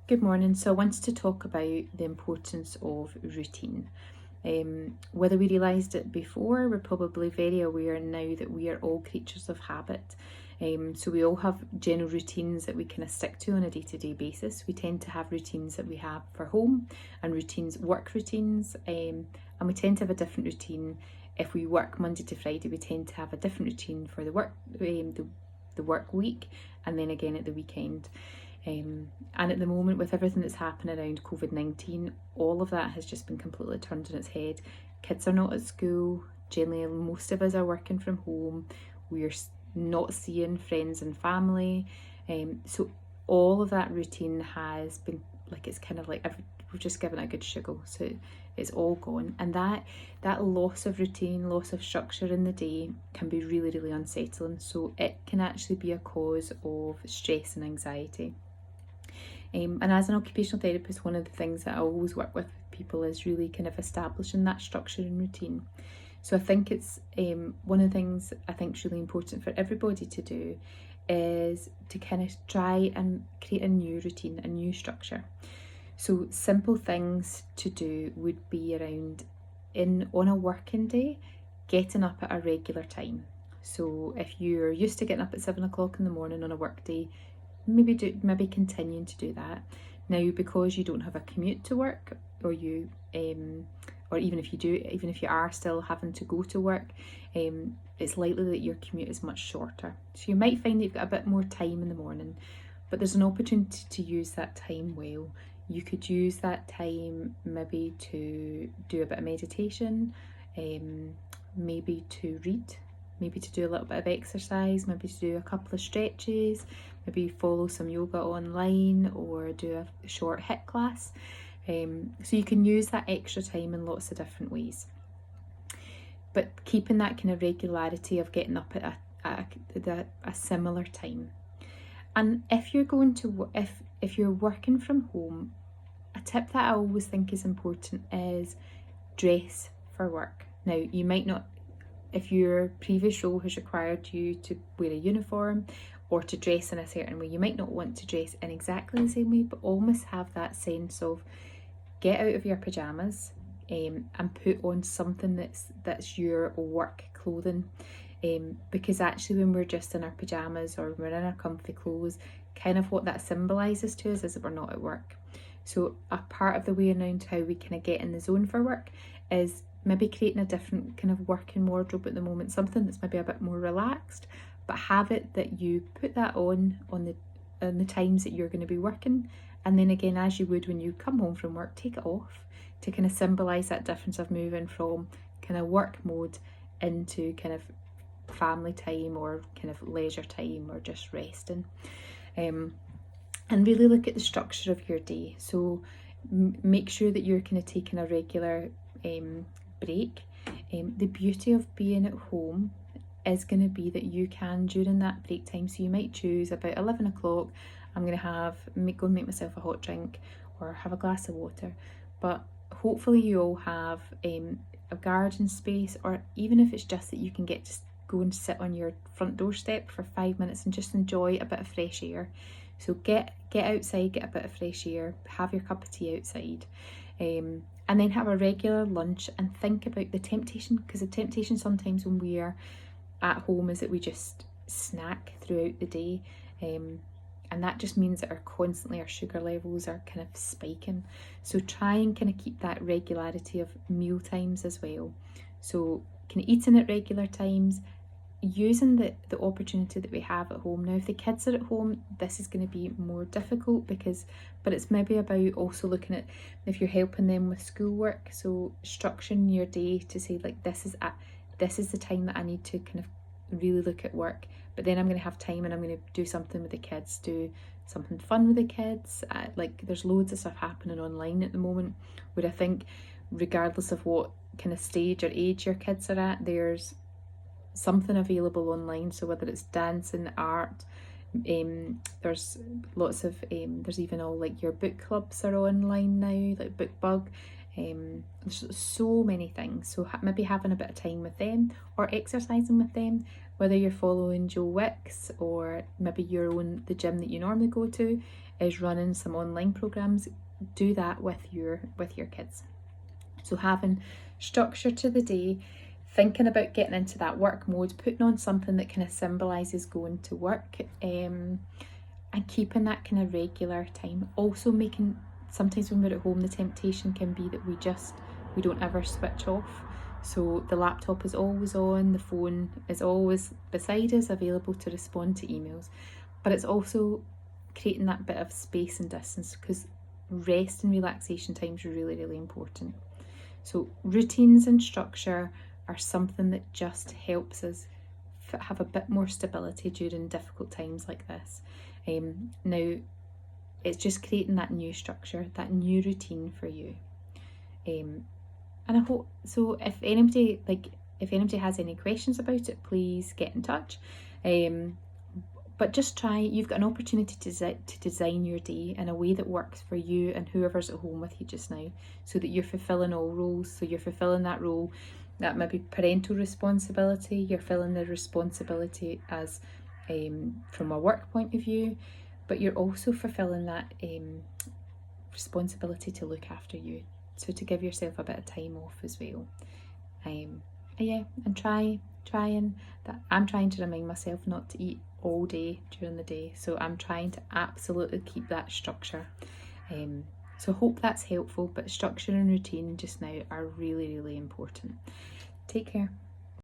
Good morning. So I wanted to talk about the importance of routine. Whether we realised it before, we're probably very aware now that we are all creatures of habit. So we all have general routines that we kind of stick to on a day-to-day basis. We tend to have routines that we have for home and work routines, and we tend to have a different routine. If we work Monday to Friday, we tend to have a different routine for the work week, and then again at the weekend. And at the moment, with everything that's happening around COVID-19, all of that has just been completely turned on its head. Kids are not at school. Generally, most of us are working from home. We're not seeing friends and family. So all of that routine has been it's kind of like we've just given it a good shuggle. So it's all gone. And that loss of routine, loss of structure in the day can be really, really unsettling. So it can actually be a cause of stress and anxiety. And as an occupational therapist, one of the things that I always work with people is really kind of establishing that structure and routine. So I think it's one of the things I think is really important for everybody to do is to kind of try and create a new routine, a new structure. So simple things to do would be around on a working day, getting up at a regular time. So if you're used to getting up at 7 o'clock in the morning on a work day, maybe continuing to do that. Now, because you don't have a commute to work, or even if you are still having to go to work, it's likely that your commute is much shorter. So you might find that you've got a bit more time in the morning, but there's an opportunity to use that time well. You could use that time maybe to do a bit of meditation, maybe to read, maybe to do a little bit of exercise, maybe to do a couple of stretches, maybe follow some yoga online or do a short HIIT class. So you can use that extra time in lots of different ways. But keeping that kind of regularity of getting up at a similar time. And if you're going to if you're working from home, a tip that I always think is important is dress for work. Now, you might not, if your previous role has required you to wear a uniform or to dress in a certain way, you might not want to dress in exactly the same way, but almost have that sense of get out of your pyjamas and put on something that's your work clothing. Because actually when we're just in our pyjamas or we're in our comfy clothes, kind of what that symbolises to us is that we're not at work. So a part of the way around how we kind of get in the zone for work is maybe creating a different kind of working wardrobe at the moment, something that's maybe a bit more relaxed, but have it that you put that on the times that you're going to be working, and then again, as you would when you come home from work, take it off to kind of symbolise that difference of moving from kind of work mode into kind of family time or kind of leisure time or just resting. And really look at the structure of your day. So make sure that you're kind of taking a regular break. The beauty of being at home is going to be that you can, during that break time, so you might choose about 11 o'clock, I'm going to go and make myself a hot drink or have a glass of water. But hopefully you all have a garden space, or even if it's just that you can just go and sit on your front doorstep for 5 minutes and just enjoy a bit of fresh air. So get outside, get a bit of fresh air, have your cup of tea outside, and then have a regular lunch and think about the temptation, because the temptation sometimes when we are at home is that we just snack throughout the day, and that just means that our sugar levels are kind of spiking. So try and kind of keep that regularity of meal times as well. So kind of eating at regular times, using the opportunity that we have at home. Now, if the kids are at home, this is going to be more difficult but it's maybe about also looking at if you're helping them with schoolwork, so structuring your day to say like this is the time that I need to kind of really look at work, but then I'm going to have time and I'm going to do something with the kids, do something fun with the kids. Like there's loads of stuff happening online at the moment where I think regardless of what kind of stage or age your kids are at, there's something available online. So whether it's dancing, art, there's lots of there's even all like your book clubs are online now, like BookBug. There's so many things. So maybe having a bit of time with them or exercising with them, whether you're following Joe Wicks or maybe the gym that you normally go to is running some online programs, do that with your kids. So having structure to the day, thinking about getting into that work mode, putting on something that kind of symbolises going to work, and keeping that kind of regular time. Also making, sometimes when we're at home, the temptation can be that we don't ever switch off. So the laptop is always on, the phone is always beside us, available to respond to emails. But it's also creating that bit of space and distance, because rest and relaxation time is really, really important. So routines and structure are something that just helps us have a bit more stability during difficult times like this. Now, it's just creating that new structure, that new routine for you. And I hope, so if anybody has any questions about it, please get in touch. But just try, you've got an opportunity to design your day in a way that works for you and whoever's at home with you just now, so that you're fulfilling all roles. So you're fulfilling that role, that maybe parental responsibility, you're filling the responsibility as from a work point of view, but you're also fulfilling that responsibility to look after you. So to give yourself a bit of time off as well. Yeah, and trying that. I'm trying to remind myself not to eat all day during the day, so I'm trying to absolutely keep that structure. So hope that's helpful, but structure and routine just now are really, really important. Take care.